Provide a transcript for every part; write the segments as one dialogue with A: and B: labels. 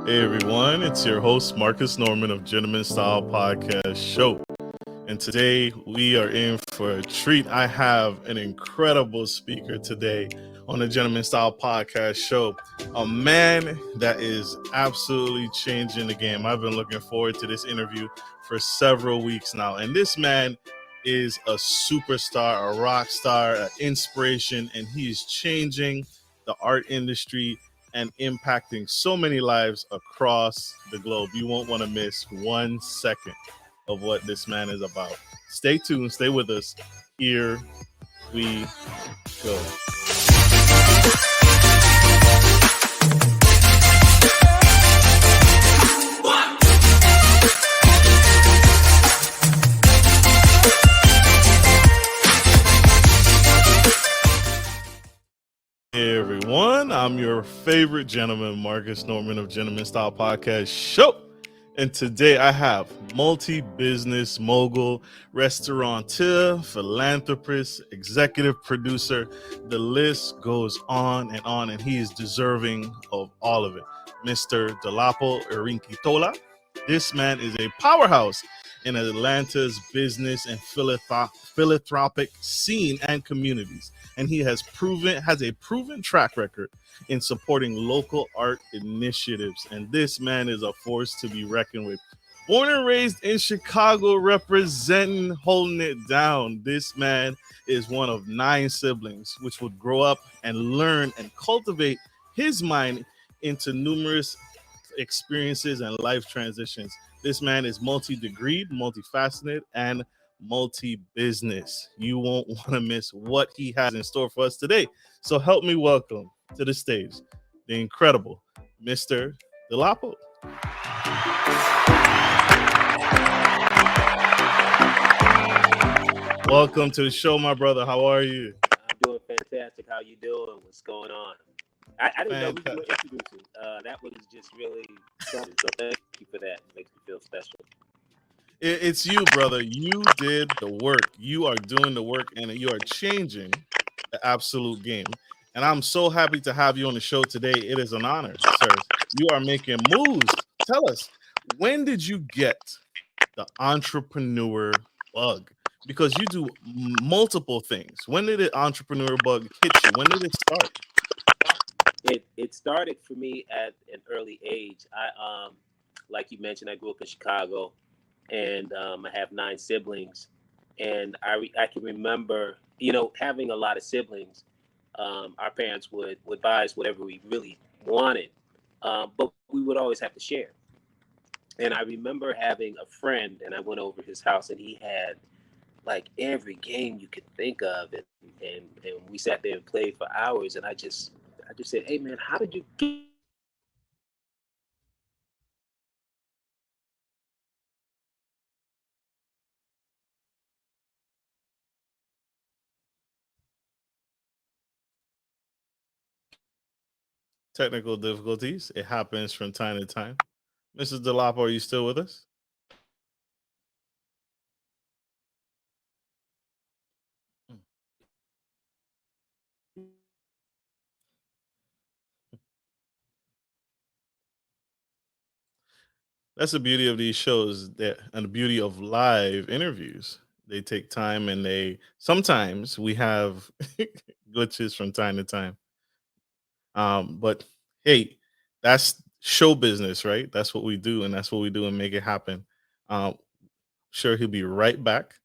A: Hey everyone, it's your host Marcus Norman of Gentleman Style Podcast Show. And today we are in for a treat. I have an incredible speaker today on the Gentleman Style Podcast Show. A man that is absolutely changing the game. I've been looking forward to this interview for several weeks now. And this man is a superstar, a rock star, an inspiration, and he is changing the art industry and impacting so many lives across the globe. You won't want to miss 1 second of what this man is about. Stay tuned, stay with us. Here we go. Hey everyone, I'm your favorite gentleman, Marcus Norman of Gentleman Style Podcast Show. And today I have multi-business mogul, restaurateur, philanthropist, executive producer. The list goes on, and he is deserving of all of it. Mr. Dolapo Erinkitola. This man is a powerhouse in Atlanta's business and philanthropic scene and communities. And he has a proven track record in supporting local art initiatives. And this man is a force to be reckoned with. Born and raised in Chicago, representing, holding it down. This man is one of 9 siblings, which would grow up and learn and cultivate his mind into numerous experiences and life transitions. This man is multi-degreed, multifaceted, and multi-business. You won't want to miss what he has in store for us today. So help me welcome to the stage the incredible Mr. Dolapo. Welcome to the show, my brother. How are you?
B: I'm doing fantastic. How you doing? What's going on? I didn't know who you were introducing. That was just really something. So thank you for that. It makes me feel special.
A: It's you, brother. You did the work. You are doing the work, and you are changing the absolute game. And I'm so happy to have you on the show today. It is an honor, sir. You are making moves. Tell us, when did you get the entrepreneur bug? Because you do multiple things. When did the entrepreneur bug hit you? When did it start?
B: It started for me at an early age. I like you mentioned, I grew up in Chicago. And I have 9 siblings, and I can remember, having a lot of siblings. Our parents would buy us whatever we really wanted, but we would always have to share. And I remember having a friend, and I went over his house, and he had like every game you could think of, and we sat there and played for hours. And I just said, "Hey man, how did you get?"
A: Technical difficulties. It happens from time to time. Mrs. Dolapo, are you still with us? That's the beauty of these shows, and the beauty of live interviews. They take time, and sometimes we have glitches from time to time. But hey, that's show business, right? That's what we do, and that's what we do and make it happen. Sure, he'll be right back.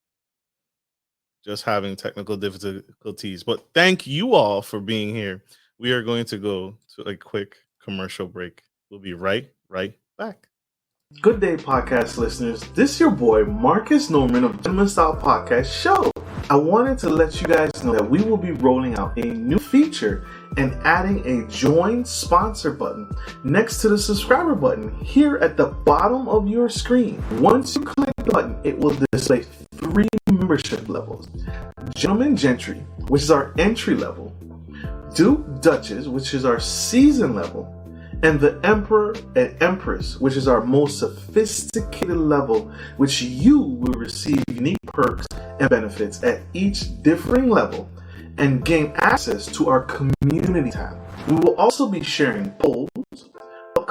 A: Just having technical difficulties. But thank you all for being here. We are going to go to a quick commercial break. We'll be right back. Good day, podcast listeners. This is your boy, Marcus Norman of Gentleman Style Podcast Show. I wanted to let you guys know that we will be rolling out a new feature and adding a join sponsor button next to the subscriber button here at the bottom of your screen. Once you click the button, it will display 3 membership levels. Gentleman Gentry, which is our entry level. Duke Duchess, which is our season level. And the Emperor and Empress, which is our most sophisticated level, which you will receive unique perks and benefits at each differing level and gain access to our community tab. We will also be sharing polls,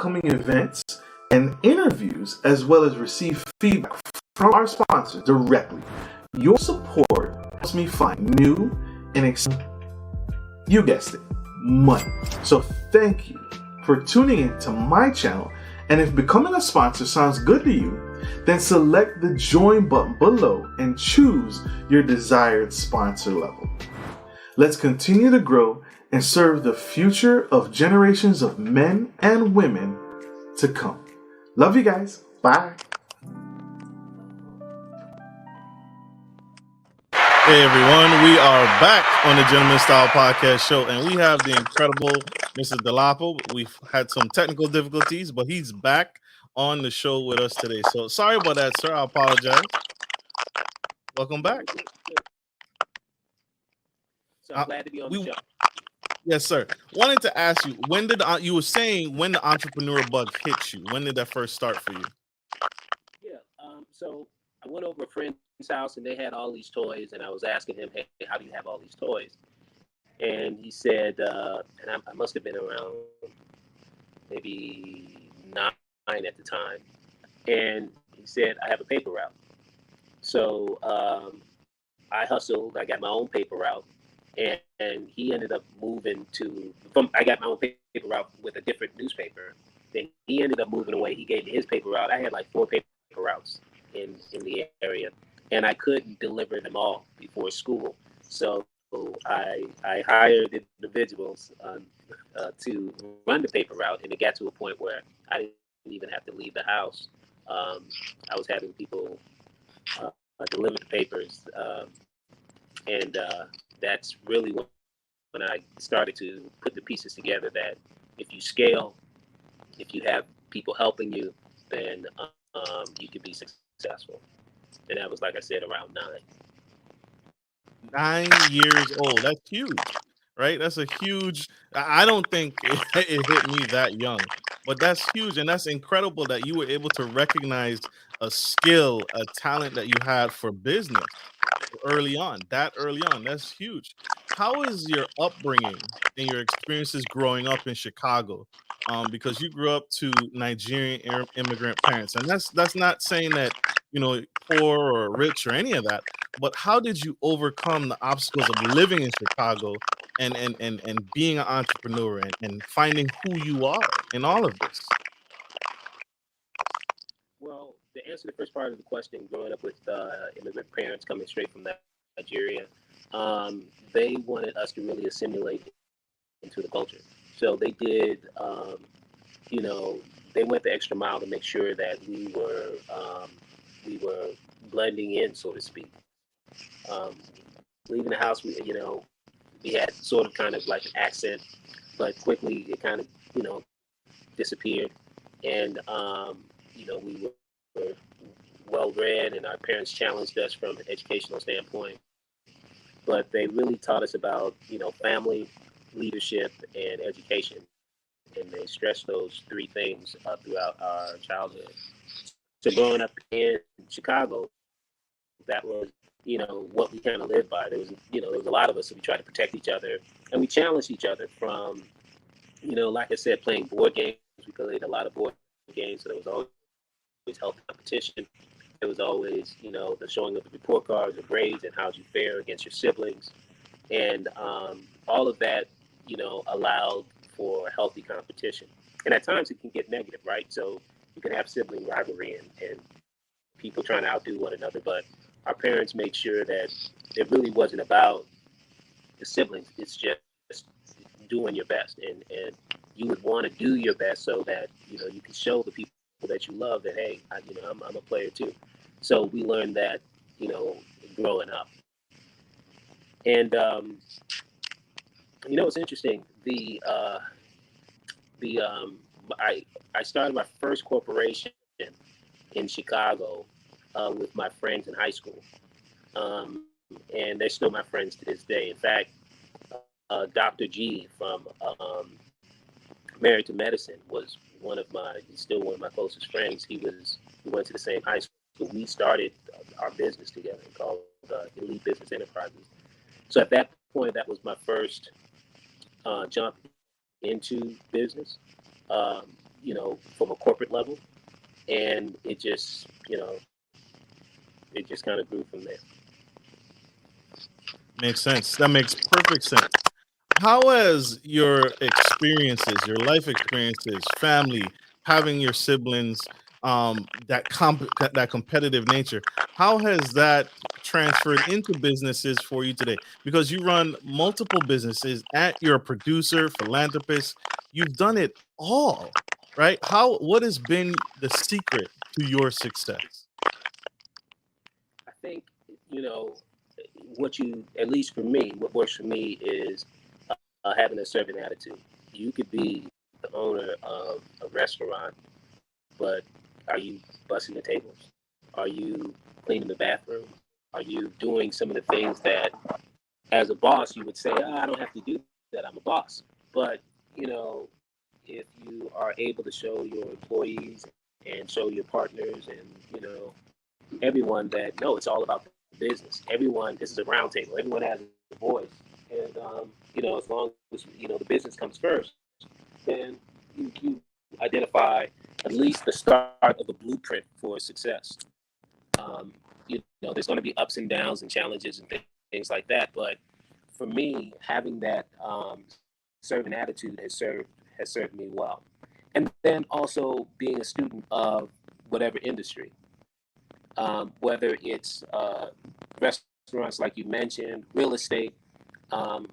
C: upcoming events and interviews, as well as receive feedback from our sponsors directly. Your support helps me find new and exciting, you guessed it, money. So thank you for tuning in to my channel. And if becoming a sponsor sounds good to you, then select the join button below and choose your desired sponsor level. Let's continue to grow and serve the future of generations of men and women to come. Love you guys. Bye.
A: Hey everyone, we are back on the Gentleman Style Podcast Show, and we have the incredible Mr. Dolapo. We've had some technical difficulties, but he's back on the show with us today. So sorry about that, sir. I apologize. Welcome back.
B: So I'm glad to be on the show.
A: Yes, sir. Wanted to ask you, when did you were saying when the entrepreneur bug hit you? When did that first start for you?
B: Yeah. So I went over a friend's house and they had all these toys, and I was asking him, "Hey, how do you have all these toys?" And he said, and I must have been around maybe 9 at the time, and he said, "I have a paper route." So I hustled. I got my own paper route, and he ended up moving I got my own paper route with a different newspaper. Then he ended up moving away. He gave me his paper route. I had like 4 paper routes in the area, and I couldn't deliver them all before school. So I hired individuals to run the paper route, and it got to a point where I didn't even have to leave the house. I was having people deliver the papers, and that's really when I started to put the pieces together that if you scale, if you have people helping you, then you can be successful. And that was, like I said, around 9.
A: 9 years old. That's huge, right? That's a huge. I don't think it hit me that young, but that's huge, and that's incredible that you were able to recognize a skill, a talent that you had for business early on. That early on, that's huge. How is your upbringing and your experiences growing up in Chicago? Because you grew up to Nigerian immigrant parents, and that's not saying that poor or rich or any of that. But how did you overcome the obstacles of living in Chicago and being an entrepreneur and finding who you are in all of this?
B: Well, to answer the first part of the question, growing up with immigrant parents coming straight from Nigeria, they wanted us to really assimilate into the culture. So they did, they went the extra mile to make sure that we were blending in, so to speak. Um, Leaving the house, we had sort of kind of like an accent, but quickly it kind of, disappeared. And, we were well read, and our parents challenged us from an educational standpoint. But they really taught us about, family, leadership, and education. And they stressed those 3 things throughout our childhood. So growing up in Chicago, that was, what we kind of lived by. There was a lot of us, so we tried to protect each other, and we challenged each other from, like I said, playing board games. We played a lot of board games, so there was always healthy competition. There was always, the showing of the report cards, the grades, and how you fare against your siblings, and all of that, allowed for healthy competition. And at times it can get negative, right? So you can have sibling rivalry and people trying to outdo one another, but our parents made sure that it really wasn't about the siblings. It's just doing your best, and you would want to do your best so that you can show the people that you love that, hey, I'm a player too. So we learned that growing up, and it's interesting. I started my first corporation in Chicago with my friends in high school, and they're still my friends to this day. In fact, Dr. G from Married to Medicine he's still one of my closest friends. We went to the same high school. We started our business together called Elite Business Enterprises. So at that point, that was my first jump into business. from a corporate level, and it just kind of grew from there.
A: Makes sense. That makes perfect sense. How has your experiences, your life experiences, family, having your siblings, that competitive nature, how has that transferred into businesses for you today? Because you run multiple businesses, and you're a producer, philanthropist. You've done it all, right? What has been the secret to your success?
B: I think at least for me, what works for me is having a servant attitude. You could be the owner of a restaurant, but are you bussing the tables? Are you cleaning the bathroom? Are you doing some of the things that, as a boss, you would say, I don't have to do that. I'm a boss. But, you know, if you are able to show your employees and show your partners and, everyone that, no, it's all about the business. Everyone, this is a round table. Everyone has a voice. And, as long as, the business comes first, then you identify at least the start of a blueprint for success. There's going to be ups and downs and challenges and things like that. But for me, having that servant attitude has served me well. And then also being a student of whatever industry, whether it's restaurants, like you mentioned, real estate. Um,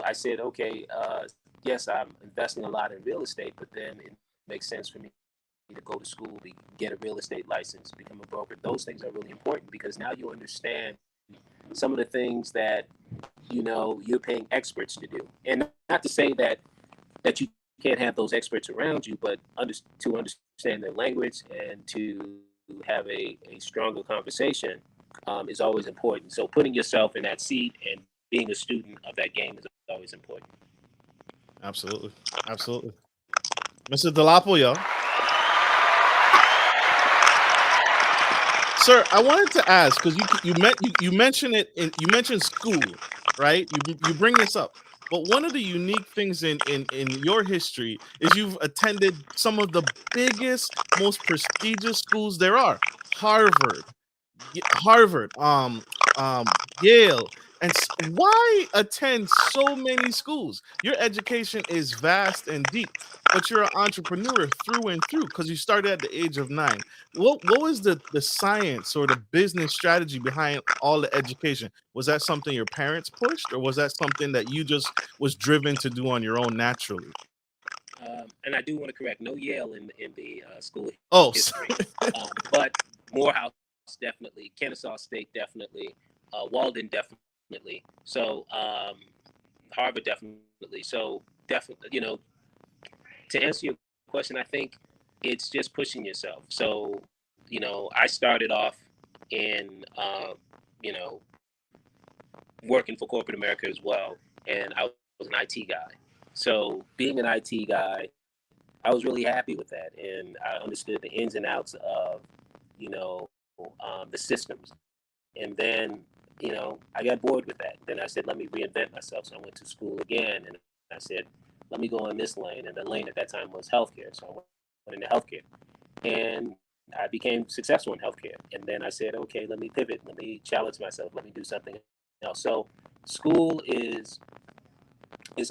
B: I said, okay, yes, I'm investing a lot in real estate, but then it makes sense for me to go to school, to get a real estate license, become a broker. Those things are really important because now you understand some of the things that you're paying experts to do. And not to say that you can't have those experts around you, but to understand their language and to have a stronger conversation is always important. So putting yourself in that seat and being a student of that game is always important.
A: Absolutely. Absolutely. Mr. Dolapo, yo. Sir, I wanted to ask because you mentioned it you mentioned school, right? You bring this up, but one of the unique things in your history is you've attended some of the biggest, most prestigious schools there are: Harvard, Harvard, Yale. And why attend so many schools? Your education is vast and deep, but you're an entrepreneur through and through because you started at the age of 9. What was the science or the business strategy behind all the education? Was that something your parents pushed, or was that something that you just was driven to do on your own naturally?
B: And I do want to correct, no Yale in the school
A: Oh,
B: history, but Morehouse definitely, Kennesaw State definitely, Walden definitely. So Harvard definitely. So definitely, to answer your question, I think it's just pushing yourself. So I started off in you know working for corporate America as well, and I was an IT guy. So being an IT guy, I was really happy with that, and I understood the ins and outs of you know the systems. And then I got bored with that. Then I said, let me reinvent myself. So I went to school again, and I said, let me go in this lane. And the lane at that time was healthcare. So I went into healthcare, and I became successful in healthcare. And then I said, okay, let me pivot. Let me challenge myself. Let me do something else. So school is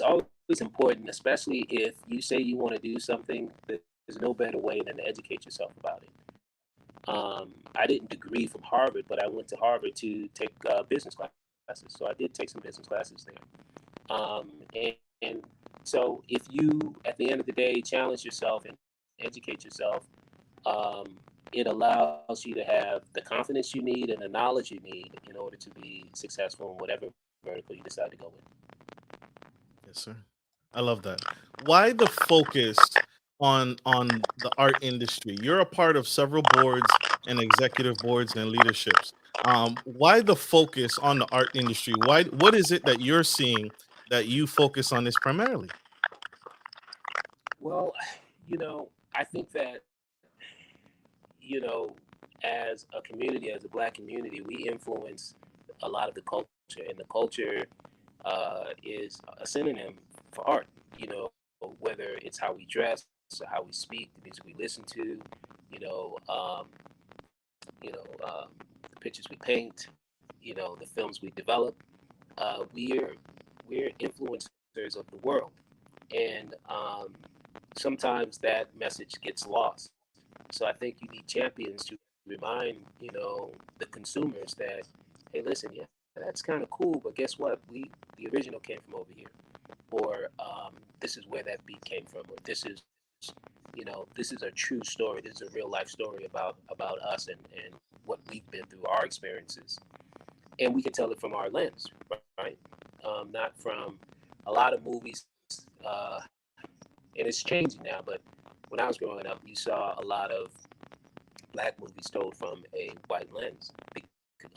B: always important, especially if you say you want to do something. There's no better way than to educate yourself about it. I didn't degree from Harvard, but I went to Harvard to take business classes. So I did take some business classes there. And so if you, at the end of the day, challenge yourself and educate yourself, um, it allows you to have the confidence you need and the knowledge you need in order to be successful in whatever vertical you decide to go with.
A: yes, sir. I love that. Why the focus on the art industry? You're a part of several boards and executive boards and leaderships. Why the focus on the art industry? Why? What is it that you're seeing that you focus on this primarily?
B: Well, I think that, you know, as a community, as a black community, we influence a lot of the culture, and the culture is a synonym for art. Whether it's how we dress, how we speak, the music we listen to, you know, um, the pictures we paint, the films we develop. We're influencers of the world, and sometimes that message gets lost. So I think you need champions to remind the consumers that, hey, listen, yeah, that's kind of cool, but guess what? The original came from over here, or this is where that beat came from, or this is a true story. This is a real life story about us and what we've been through, our experiences, and we can tell it from our lens, right? Not from a lot of movies, and it's changing now. But when I was growing up, you saw a lot of black movies told from a white lens,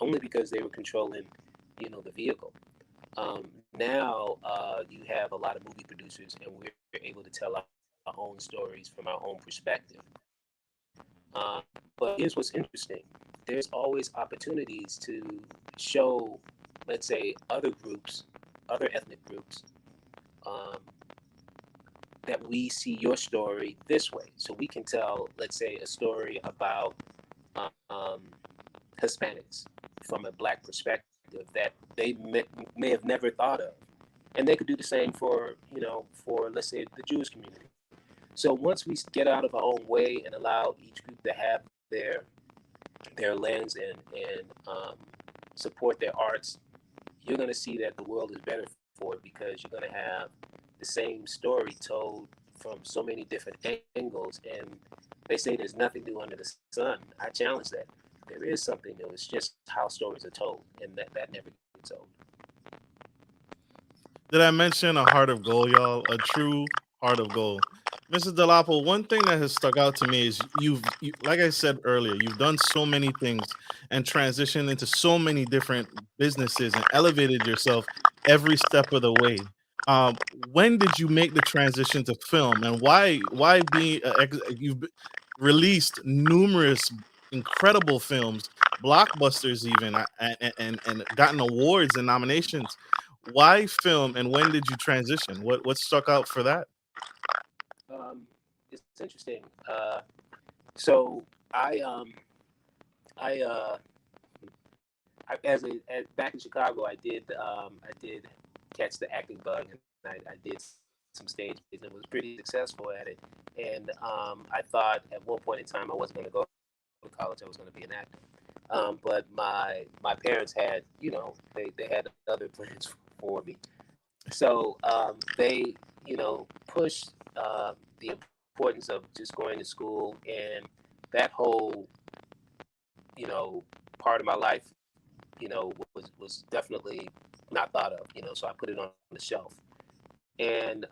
B: only because they were controlling, the vehicle. Now you have a lot of movie producers, and we're able to tell our own stories from our own perspective. Um, but here's what's interesting: there's always opportunities to show, let's say, other groups, other ethnic groups, um, that we see your story this way. So we can tell, let's say, a story about um, Hispanics from a black perspective that they may have never thought of, and they could do the same for let's say the Jewish community. So once we get out of our own way and allow each group to have their lens and support their arts, you're going to see that the world is better for it, because you're going to have the same story told from so many different angles. And they say there's nothing new under the sun. I challenge that. There is something new. It's just how stories are told, and that never gets old.
A: Did I mention a heart of gold, y'all? A true heart of gold. Mrs. Delapo, one thing that has stuck out to me is like I said earlier, you've done so many things and transitioned into so many different businesses and elevated yourself every step of the way. When did you make the transition to film, and why be you've released numerous incredible films, blockbusters even, and gotten awards and nominations. Why film, and when did you transition? What stuck out for that?
B: It's interesting. So I I back in Chicago, I did catch the acting bug, and I did some stages and was pretty successful at it. And I thought at one point in time I wasn't going to go to college. I was going to be an actor. But my parents had, they had other plans for me. So they, pushed the importance of just going to school, and that whole, part of my life, was definitely not thought of. So I put it on the shelf. And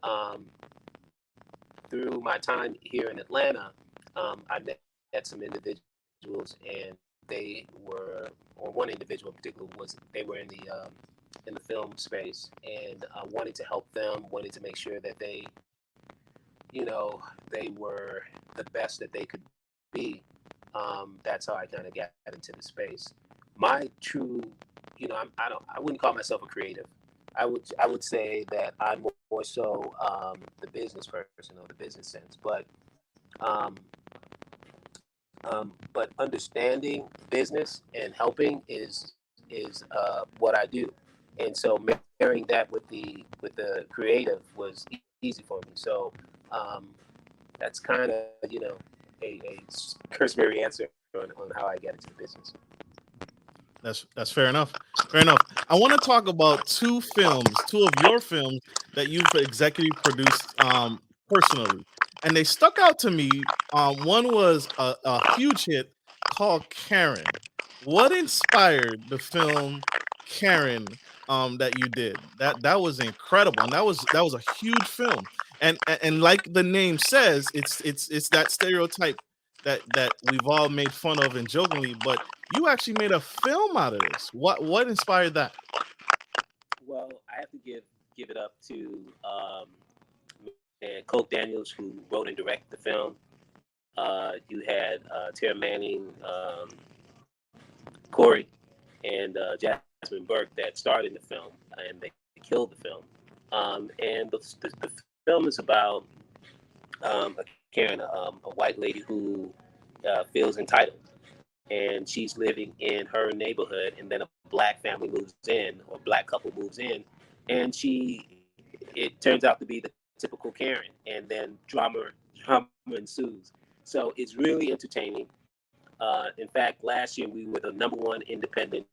B: through my time here in Atlanta, I met some individuals, and they were, or one individual in particular they were in the film space, and wanting to help them, wanting to make sure that they were the best that they could be. That's how I kind of got into the space. My true, I wouldn't call myself a creative. I would say that I'm more so the business person, or the business sense. Um, but understanding business and helping is what I do, and so marrying that with the creative was easy for me. So um, that's kind of a cursory answer on how I got into the business.
A: That's fair enough. Fair enough. I want to talk about two of your films that you've executive produced personally, and they stuck out to me. One was a huge hit called Karen. What inspired the film Karen that you did? That was incredible, and that was a huge film. And like the name says, it's that stereotype that we've all made fun of and jokingly, but you actually made a film out of this. What inspired that?
B: Well, I have to give it up to and Coke Daniels, who wrote and directed the film. You had Tara Manning, Corey, and Jasmine Burke that starred in the film, and they killed the film. And the film is about a Karen, a white lady who feels entitled, and she's living in her neighborhood, and then a black family moves in, or black couple moves in, and it turns out to be the typical Karen, and then drama ensues. So it's really entertaining. In fact, last year we were the number one independent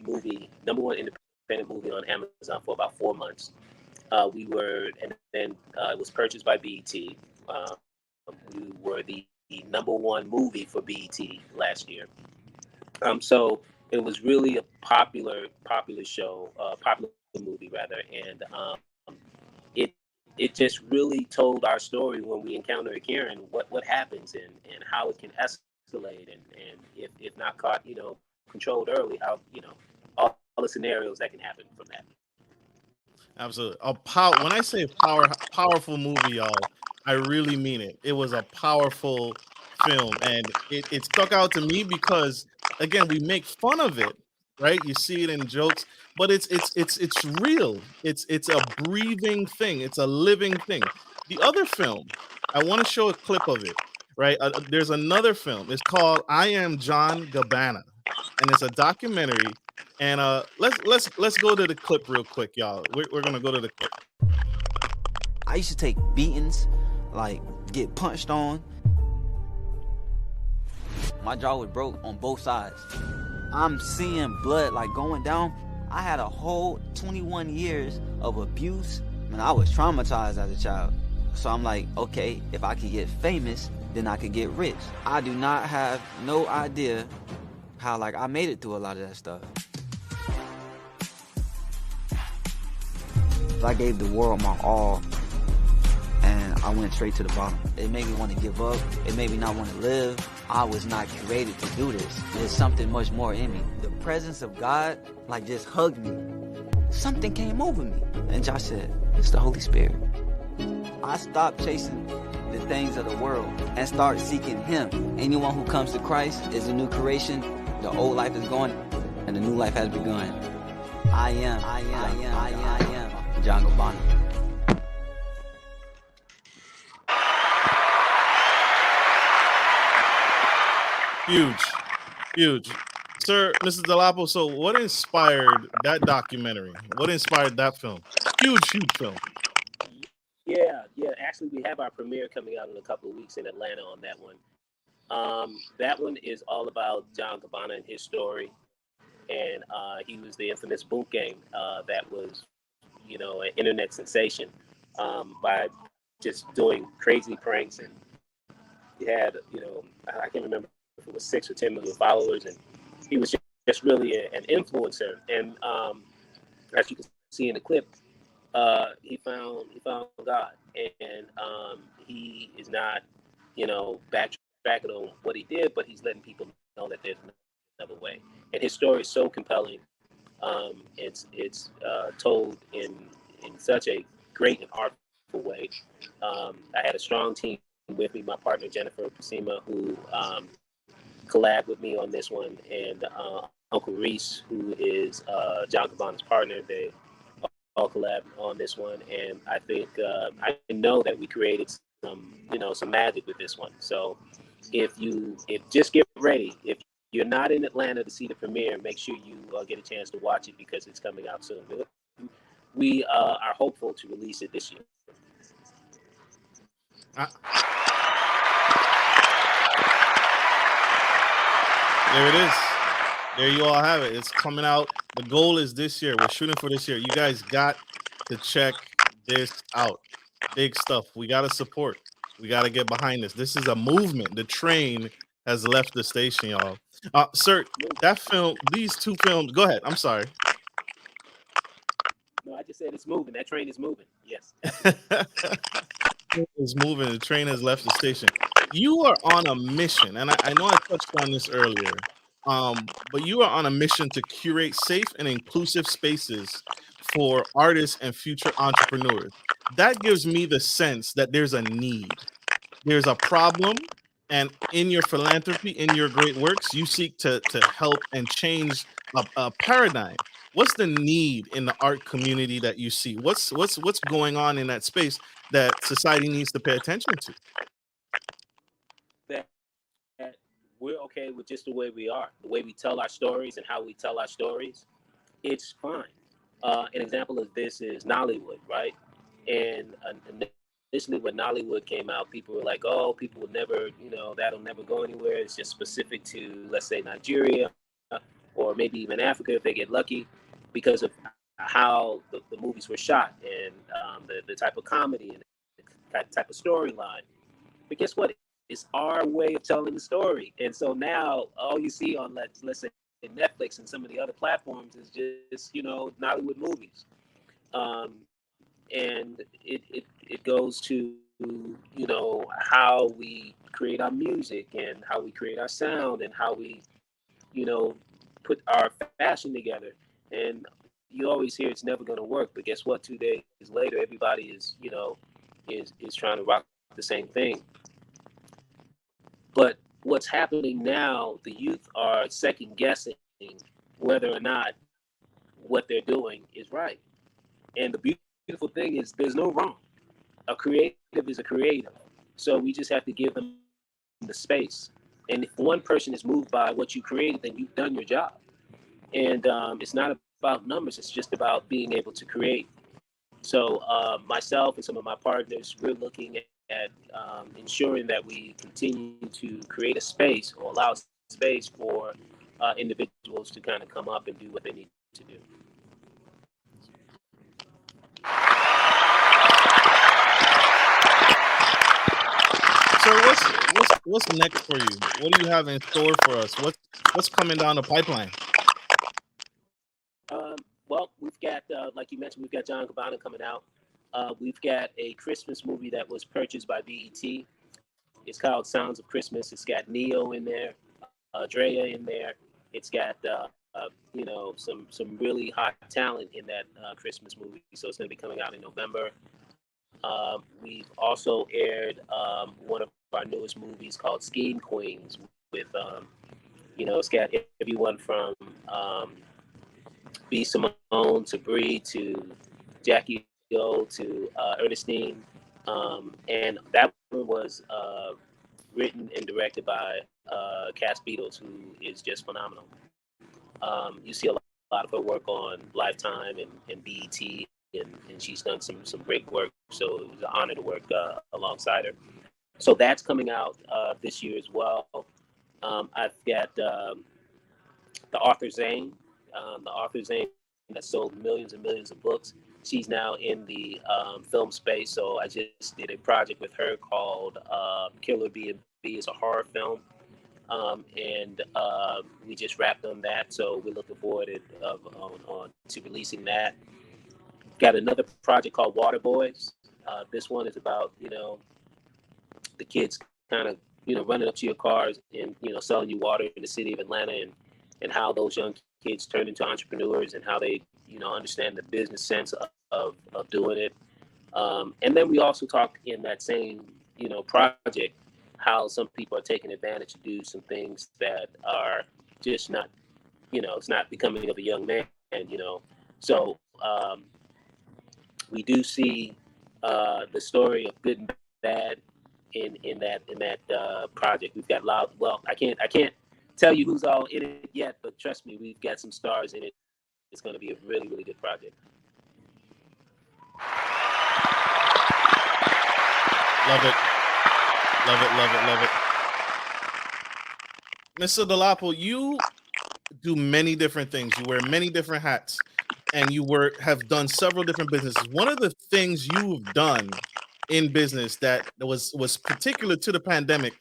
B: movie on Amazon for about 4 months. And then it was purchased by BET. We were the number one movie for BET last year. So it was really a popular show, popular movie rather, and it it just really told our story when we encounter a Karen, what happens and how it can escalate, and if not caught, controlled early, how all the scenarios that can happen from that.
A: Absolutely. When I say powerful movie, y'all, I really mean it. It was a powerful film, and it stuck out to me because again, we make fun of it, right? You see it in jokes, but it's real. It's a breathing thing. It's a living thing. The other film, I want to show a clip of it, right? There's another film. It's called I Am John Gabbana, and it's a documentary. And let's go to the clip real quick, y'all. We're gonna go to the clip.
D: I used to take beatings, like get punched on. My jaw was broke on both sides. I'm seeing blood like going down. I had a whole 21 years of abuse. Man, I was traumatized as a child. So I'm like, okay, if I could get famous, then I could get rich. I do not have no idea how I made it through a lot of that stuff. I gave the world my all, and I went straight to the bottom. It made me want to give up. It made me not want to live. I was not created to do this. There's something much more in me. The presence of God, just hugged me. Something came over me. And Josh said, it's the Holy Spirit. I stopped chasing the things of the world and started seeking Him. Anyone who comes to Christ is a new creation. The old life is gone, and the new life has begun. I am John Gabbana.
A: Huge. Sir, Mr. Dolapo, so what inspired that documentary? What inspired that film? Huge film.
B: Yeah. Actually, we have our premiere coming out in a couple of weeks in Atlanta on that one. That one is all about John Gabbana and his story. And he was the infamous Boot Gang that was, an internet sensation by just doing crazy pranks. And he had, I can't remember if it was 6 or 10 million followers. And he was just really an influencer. And as you can see in the clip, he found God. And he is not, backtracking on what he did, but he's letting people know that there's another way. And his story is so compelling. It's told in such a great and artful way. I had a strong team with me, my partner Jennifer Pasima, who collabed with me on this one, and Uncle Reese, who is John Gabbana's partner. They all collabed on this one, and I think I know that we created some magic with this one. So if just get ready. If you're not in Atlanta to see the premiere, make sure you get a chance to watch it because it's coming out soon. We are hopeful to release it this year.
A: There it is. There you all have it. It's coming out. The goal is this year. We're shooting for this year. You guys got to check this out. Big stuff. We got to support. We got to get behind this. This is a movement. The train has left the station, y'all. Sir, that film, these two films, go ahead. I'm sorry.
B: No, I just said it's moving. That train is moving. Yes.
A: It's moving. The train has left the station. You are on a mission, and I know I touched on this earlier, but you are on a mission to curate safe and inclusive spaces for artists and future entrepreneurs. That gives me the sense that there's a need. There's a problem. And in your philanthropy, in your great works, you seek to help and change a paradigm. What's the need in the art community that you see? What's going on in that space? that society needs to pay attention to?
B: That, that we're okay with just the way we are, the way we tell our stories and how we tell our stories. It's fine. An example of this is Nollywood, right? And initially, when Nollywood came out, people were like, "Oh, people will never, that'll never go anywhere. It's just specific to, let's say, Nigeria, or maybe even Africa if they get lucky," because of how the movies were shot and the type of comedy and the type of storyline. But guess what? It's our way of telling the story. And so now all you see on, let's say, Netflix and some of the other platforms is just, Nollywood movies. And it goes to, how we create our music and how we create our sound and how we, put our fashion together. And you always hear it's never going to work. But guess what? 2 days later, everybody is trying to rock the same thing. But what's happening now, the youth are second guessing whether or not what they're doing is right. And the beautiful thing is there's no wrong. A creative is a creative. So we just have to give them the space. And if one person is moved by what you created, then you've done your job. And it's not about numbers, it's just about being able to create. So myself and some of my partners, we're looking at ensuring that we continue to create a space or allow space for individuals to kind of come up and do what they need to do.
A: So what's next for you? What do you have in store for us? What's coming down the pipeline?
B: Well, we've got, like you mentioned, we've got John Gabbana coming out. We've got a Christmas movie that was purchased by BET. It's called Sounds of Christmas. It's got Neo in there, Drea in there. It's got some really hot talent in that Christmas movie. So it's going to be coming out in November. We've also aired one of our newest movies called Scheme Queens with it's got everyone from B. Simone to Bree to Jackie O to Ernestine. And that one was written and directed by Cass Beatles, who is just phenomenal. You see a lot of her work on Lifetime and BET, and she's done some great work. So it was an honor to work alongside her. So that's coming out this year as well. I've got the author Zane. The author Zane that sold millions and millions of books. She's now in the film space. So I just did a project with her called Killer B&B. It's a horror film. And we just wrapped on that. So we're looking forward to releasing that. Got another project called Water Boys. This one is about, the kids kind of, running up to your cars and, selling you water in the city of Atlanta and how those young kids turn into entrepreneurs and how they, understand the business sense of doing it. And then we also talk in that same, project, how some people are taking advantage to do some things that are just not, it's not becoming of a young man, So we do see the story of good and bad in that project. We've got loud. Well, I can't tell you who's all in it yet, but trust me, we've got some stars in it. It's going to be a really, really good project.
A: Love it. Love it, love it, love it. Mr. Dolapo, you do many different things. You wear many different hats, and you have done several different businesses. One of the things you've done in business that was particular to the pandemic,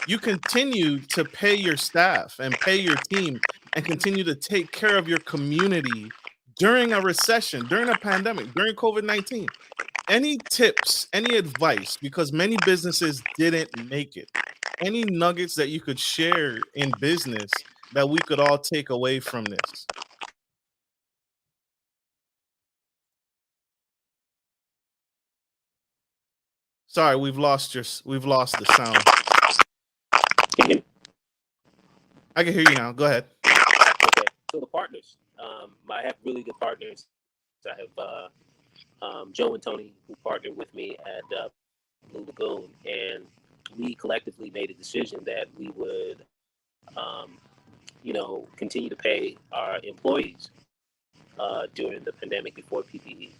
A: you continue to pay your staff and pay your team and continue to take care of your community during a recession, during a pandemic, during COVID-19. Any tips, any advice, because many businesses didn't make it, any nuggets that you could share in business that we could all take away from this? Sorry, we've lost the sound. I can hear you now. Go ahead.
B: Okay. So the partners, I have really good partners. I have Joe and Tony, who partnered with me at Blue Lagoon, and we collectively made a decision that we would, continue to pay our employees during the pandemic before PPE.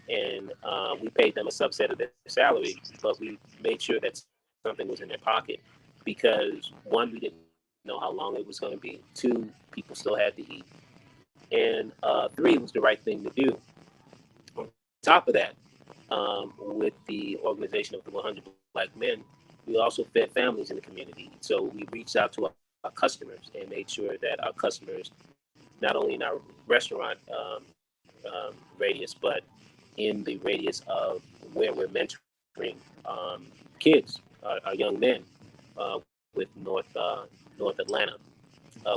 B: And we paid them a subset of their salary, but we made sure that something was in their pocket because one, we didn't know how long it was going to be. Two, people still had to eat. And three, it was the right thing to do. On top of that, with the organization of the 100 Black Men, we also fed families in the community. So we reached out to our customers and made sure that our customers, not only in our restaurant radius, but in the radius of where we're mentoring kids, our young men with North Atlanta.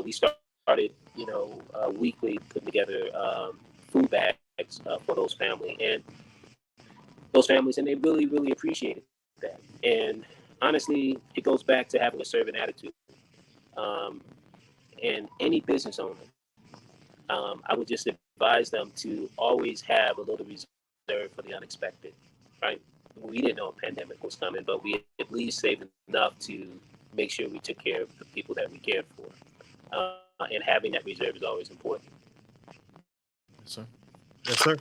B: We started, weekly putting together food bags for those families and they really, really appreciated that. And honestly, it goes back to having a servant attitude. And any business owner, I would just advise them to always have a little reserve for the unexpected, right? We didn't know a pandemic was coming, but we at least saved enough to make sure we took care of the people that we cared for. And having that reserve is always important.
A: Yes, sir. Yes, sir.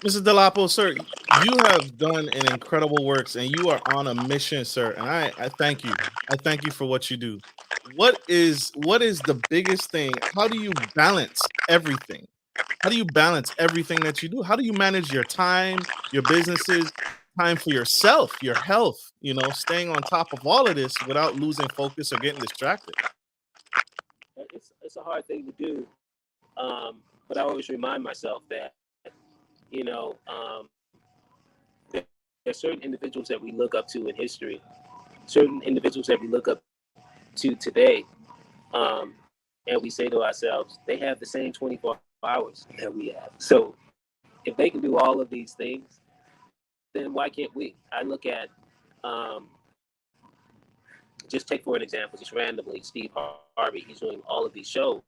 A: Mr. Dolapo, sir, you have done an incredible works and you are on a mission, sir. And I thank you. I thank you for what you do. What is the biggest thing? How do you balance everything? How do you balance everything that you do? How do you manage your time, your businesses, time for yourself, your health, staying on top of all of this without losing focus or getting distracted?
B: It's a hard thing to do. But I always remind myself that, there's certain individuals that we look up to in history, certain individuals that we look up to today, and we say to ourselves, they have the same 24 hours that we have. So if they can do all of these things, then why can't we? I look at, just take for an example, just randomly, Steve Harvey, he's doing all of these shows.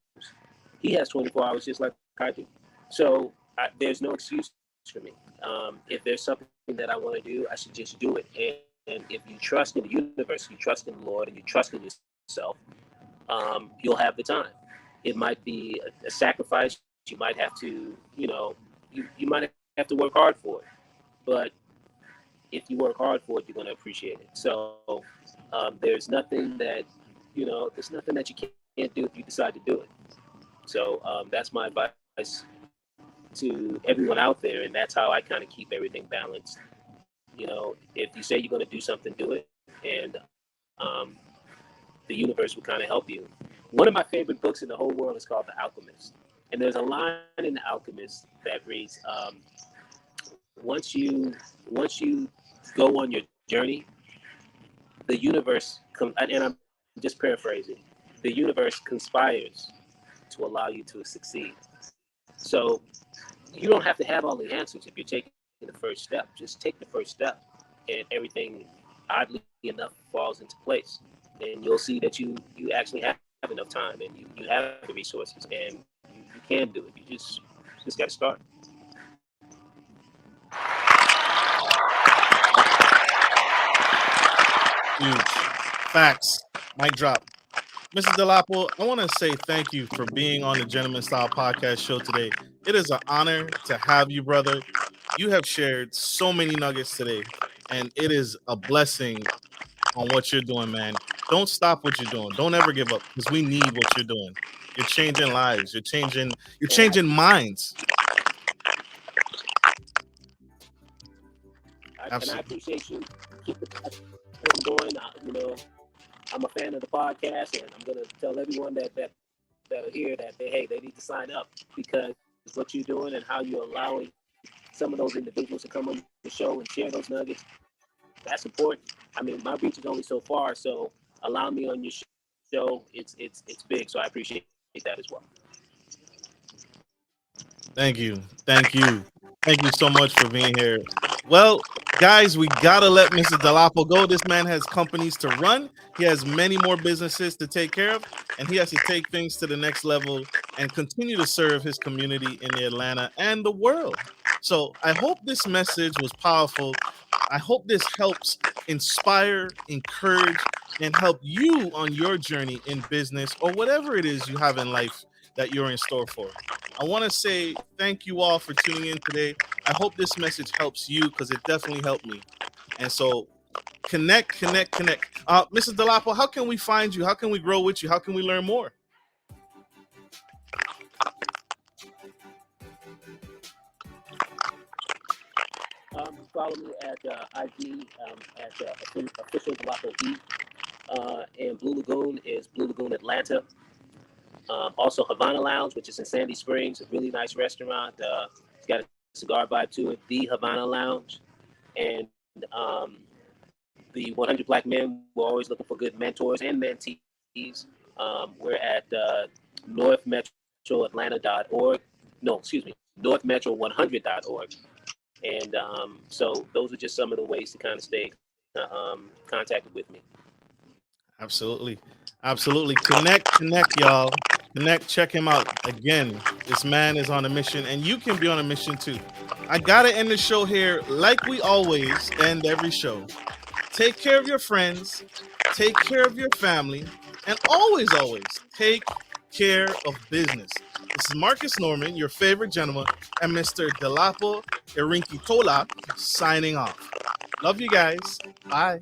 B: He has 24 hours just like I do. So there's no excuse for me. If there's something that I want to do, I should just do it. And if you trust in the universe, you trust in the Lord, and you trust in yourself, you'll have the time. It might be a sacrifice. You might have to, you might have to work hard for it. But if you work hard for it, you're going to appreciate it. So there's nothing that, there's nothing that you can't do if you decide to do it. So that's my advice to everyone out there, and that's how I kind of keep everything balanced. If you say you're going to do something, do it, and the universe will kind of help you. One of my favorite books in the whole world is called The Alchemist, and there's a line in The Alchemist that reads, once you go on your journey, the universe and I'm just paraphrasing, the universe conspires to allow you to succeed. So you don't have to have all the answers if you're taking the first step. Just take the first step, and everything, oddly enough, falls into place. And you'll see that you actually have enough time, and you have the resources, and you can do it. You just got to start.
A: Huge. Facts. Mic drop. Mr. Dolapo, I want to say thank you for being on the Gentleman Style Podcast show today. It is an honor to have you, brother. You have shared so many nuggets today, and it is a blessing on what you're doing, man. Don't stop what you're doing. Don't ever give up, because we need what you're doing. You're changing lives. You're changing minds.
B: And I appreciate you. Keep it going. I'm a fan of the podcast, and I'm going to tell everyone that are here that they need to sign up, because what you're doing and how you're allowing some of those individuals to come on the show and share those nuggets, that's important. I mean, my reach is only so far, so allow me on your show. It's big, so I appreciate that as well.
A: Thank you so much for being here. Well, guys, we gotta let Mr. Dolapo go. This man has companies to run. He has many more businesses to take care of, and he has to take things to the next level and continue to serve his community in the Atlanta and the world. So I hope this message was powerful. I hope this helps inspire, encourage, and help you on your journey in business or whatever it is you have in life that you're in store for. I want to say thank you all for tuning in today. I hope this message helps you because it definitely helped me. And so connect. Mrs. Dolapo, how can we find you? How can we grow with you? How can we learn more?
B: Follow me at IG at official Dolapo E. And Blue Lagoon is Blue Lagoon Atlanta. Also Havana Lounge, which is in Sandy Springs, a really nice restaurant. It's got a cigar vibe to it. The Havana Lounge. And the 100 Black Men, we're always looking for good mentors and mentees. We're at northmetroatlanta.org. No, excuse me, northmetro100.org. And so those are just some of the ways to kind of stay contacted with me.
A: Absolutely. Connect, y'all. Connect, check him out. Again, this man is on a mission, and you can be on a mission too. I gotta end the show here like we always end every show. Take care of your friends, take care of your family, and always take care of business. This is Marcus Norman, your favorite gentleman, and Mr. Dolapo Erinkitola signing off. Love you guys. Bye.